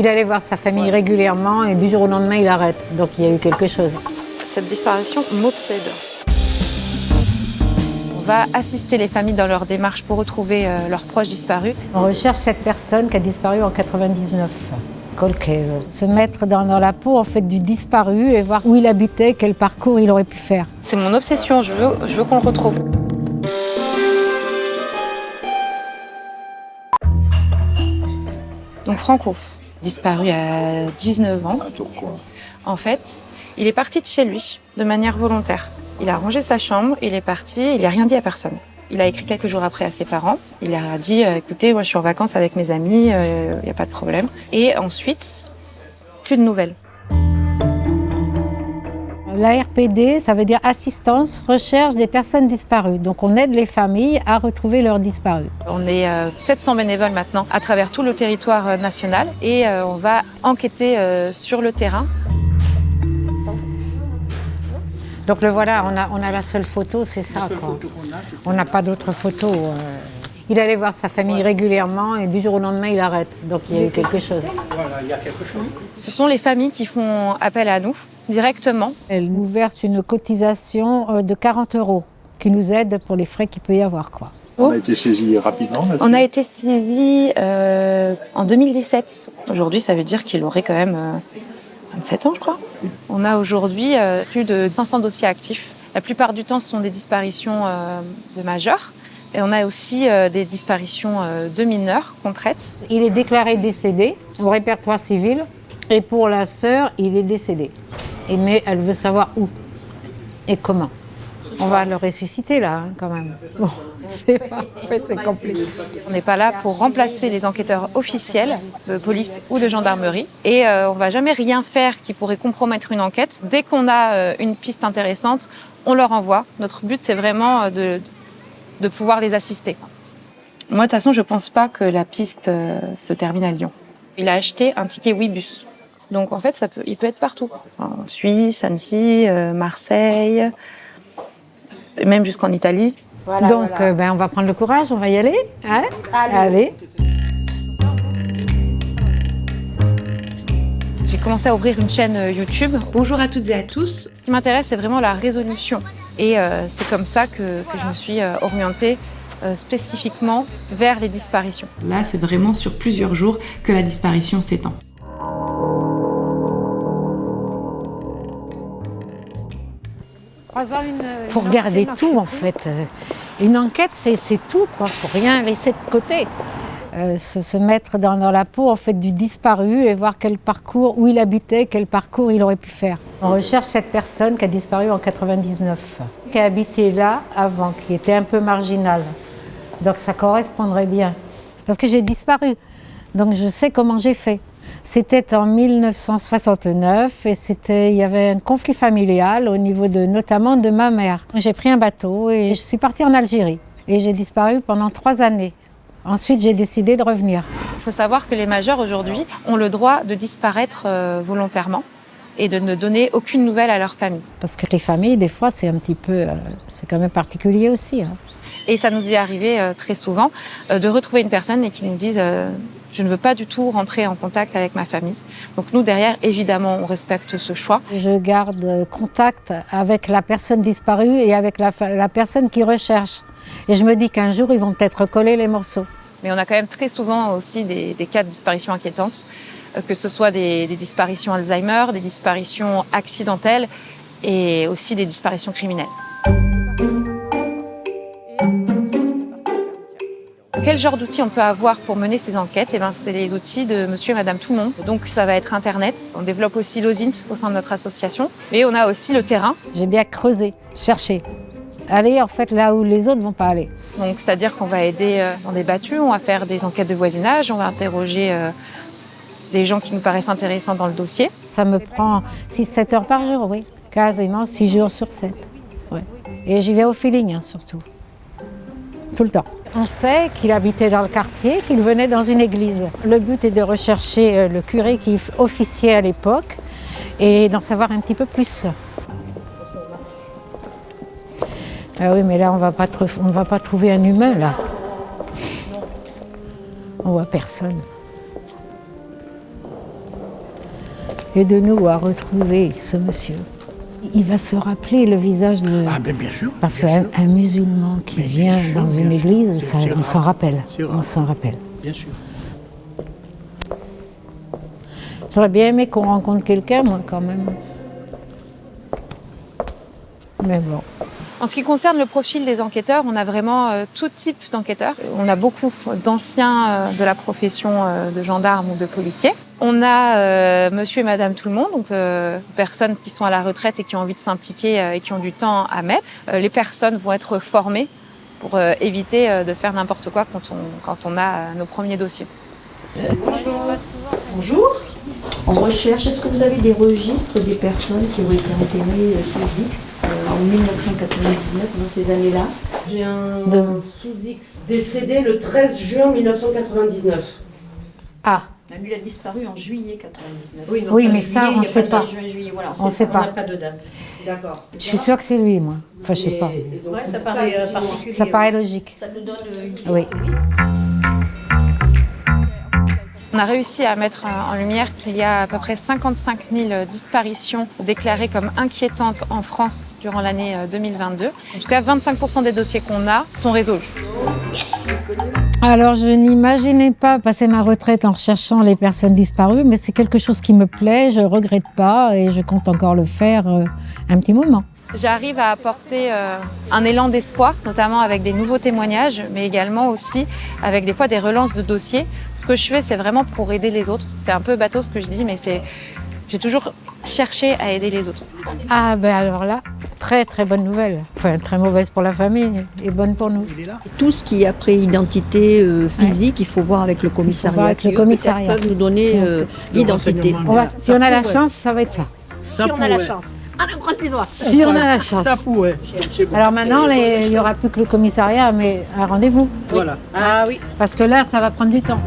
Il allait voir sa famille régulièrement et du jour au lendemain, il arrête. Donc il y a eu quelque chose. Cette disparition m'obsède. On va assister les familles dans leur démarche pour retrouver leurs proches disparus. On recherche cette personne qui a disparu en 99. Cold case. Se mettre dans la peau en fait du disparu et voir où il habitait, quel parcours il aurait pu faire. C'est mon obsession, je veux qu'on le retrouve. Donc Franco, disparu à 19 ans. En fait, il est parti de chez lui de manière volontaire. Il a rangé sa chambre, il est parti, il n'a rien dit à personne. Il a écrit quelques jours après à ses parents. Il leur a dit écoutez, moi je suis en vacances avec mes amis, il n'y a pas de problème. Et ensuite, plus de nouvelles. L'ARPD, ça veut dire assistance, recherche des personnes disparues. Donc on aide les familles à retrouver leurs disparus. On est 700 bénévoles maintenant à travers tout le territoire national et on va enquêter sur le terrain. Donc le voilà, on a la seule photo, c'est ça, quoi. On n'a pas d'autres photos. Il allait voir sa famille régulièrement et du jour au lendemain, il arrête. Donc il y a eu quelque chose. Voilà, il y a quelque chose. Ce sont les familles qui font appel à nous directement. Elle nous verse une cotisation de 40 € qui nous aide pour les frais qu'il peut y avoir, quoi. On a été saisi rapidement là-dessus. On a été saisi en 2017. Aujourd'hui, ça veut dire qu'il aurait quand même 27 ans, je crois. On a aujourd'hui plus de 500 dossiers actifs. La plupart du temps, ce sont des disparitions de majeurs. Et on a aussi des disparitions de mineurs qu'on traite. Il est déclaré décédé au répertoire civil. Et pour la sœur, il est décédé. Mais elle veut savoir où et comment. On va le ressusciter là, quand même. Bon, c'est compliqué. On n'est pas là pour remplacer les enquêteurs officiels de police ou de gendarmerie. Et on ne va jamais rien faire qui pourrait compromettre une enquête. Dès qu'on a une piste intéressante, on leur envoie. Notre but, c'est vraiment de pouvoir les assister. Moi, de toute façon, je ne pense pas que la piste se termine à Lyon. Il a acheté un ticket Ouibus. Donc, en fait, il peut être partout. En Suisse, Annecy, Marseille, même jusqu'en Italie. Voilà, donc, on va prendre le courage, on va y aller. Hein? Allez. J'ai commencé à ouvrir une chaîne YouTube. Bonjour à toutes et à tous. Ce qui m'intéresse, c'est vraiment la résolution. Et c'est comme ça que je me suis orientée spécifiquement vers les disparitions. Là, c'est vraiment sur plusieurs jours que la disparition s'étend. Il faut regarder tout, en fait. Une enquête, c'est tout, quoi. Il ne faut rien laisser de côté. Se mettre dans la peau en fait, du disparu et voir quel parcours, où il habitait, quel parcours il aurait pu faire. On recherche cette personne qui a disparu en 99, qui a habité là avant, qui était un peu marginale. Donc ça correspondrait bien. Parce que j'ai disparu, donc je sais comment j'ai fait. C'était en 1969 et il y avait un conflit familial au niveau notamment de ma mère. J'ai pris un bateau et je suis partie en Algérie. Et j'ai disparu pendant 3 années. Ensuite, j'ai décidé de revenir. Il faut savoir que les majeurs aujourd'hui ont le droit de disparaître volontairement et de ne donner aucune nouvelle à leur famille. Parce que les familles, des fois, c'est un petit peu, c'est quand même particulier aussi. Hein. Et ça nous est arrivé très souvent de retrouver une personne et qui nous dise je ne veux pas du tout rentrer en contact avec ma famille. Donc nous, derrière, évidemment, on respecte ce choix. Je garde contact avec la personne disparue et avec la personne qui recherche. Et je me dis qu'un jour, ils vont peut-être recoller les morceaux. Mais on a quand même très souvent aussi des cas de disparitions inquiétantes, que ce soit des disparitions Alzheimer, des disparitions accidentelles et aussi des disparitions criminelles. Quel genre d'outils on peut avoir pour mener ces enquêtes? C'est les outils de monsieur et madame tout le monde. Donc ça va être Internet. On développe aussi l'OSINT au sein de notre association. Et on a aussi le terrain. J'ai bien creusé, cherché. Aller en fait là où les autres ne vont pas aller. Donc c'est-à-dire qu'on va aider dans des battues, on va faire des enquêtes de voisinage, on va interroger des gens qui nous paraissent intéressants dans le dossier. Ça me prend 6-7 heures par jour, oui. Quasiment 6 jours sur 7. Ouais. Et j'y vais au feeling, hein, surtout. Tout le temps. On sait qu'il habitait dans le quartier, qu'il venait dans une église. Le but est de rechercher le curé qui officiait à l'époque et d'en savoir un petit peu plus. Ah oui, mais là, on ne va pas trouver un humain, là. On voit personne. et de nous à retrouver ce monsieur. Il va se rappeler le visage de... Ah, mais bien sûr. Parce bien qu'un musulman qui Mais vient bien sûr, dans une bien sûr. église, C'est on rare. s'en rappelle. C'est rare. On s'en rappelle. Bien sûr. J'aurais bien aimé qu'on rencontre quelqu'un, moi, quand même. Mais bon. En ce qui concerne le profil des enquêteurs, on a vraiment tout type d'enquêteurs. On a beaucoup d'anciens de la profession de gendarme ou de policier. On a monsieur et madame tout le monde, donc personnes qui sont à la retraite et qui ont envie de s'impliquer et qui ont du temps à mettre. Les personnes vont être formées pour éviter de faire n'importe quoi quand on a nos premiers dossiers. Bonjour. On recherche, est-ce que vous avez des registres des personnes qui ont été enterrées sous X en 1999, dans ces années-là? J'ai un sous-X décédé le 13 juin 1999. Ah, Lui, il a disparu en juillet 99. Oui, mais ça, on ne sait pas. Juin, juillet, voilà, On sait pas. On n'a pas de date. D'accord. Je suis sûre que c'est lui, moi. Enfin, je sais pas. Et donc, Ouais, c'est ça pour paraît que particulier. Ça paraît logique. Ça nous donne une piste, Oui. On a réussi à mettre en lumière qu'il y a à peu près 55 000 disparitions déclarées comme inquiétantes en France durant l'année 2022. En tout cas, 25% des dossiers qu'on a sont résolus. Alors, je n'imaginais pas passer ma retraite en recherchant les personnes disparues, mais c'est quelque chose qui me plaît, je ne regrette pas et je compte encore le faire un petit moment. J'arrive à apporter un élan d'espoir, notamment avec des nouveaux témoignages, mais également aussi avec des fois des relances de dossiers. Ce que je fais, c'est vraiment pour aider les autres. C'est un peu bateau ce que je dis, mais j'ai toujours cherché à aider les autres. Ah ben alors là, très très bonne nouvelle. Enfin, très mauvaise pour la famille et bonne pour nous. Il est là. Tout ce qui est après identité physique, il faut voir avec le commissariat. voir avec le qui, eux, commissariat. peut-être peuvent nous donner l'identité. renseignements. Si on a la chance, ça va être ça. Ça Si on a la pourrait. chance. Ah, on croise les doigts. Si on a la chance. Ça pourrait. Alors maintenant, il n'y aura plus que le commissariat, mais un rendez-vous. Voilà. Ah oui. Parce que là, ça va prendre du temps.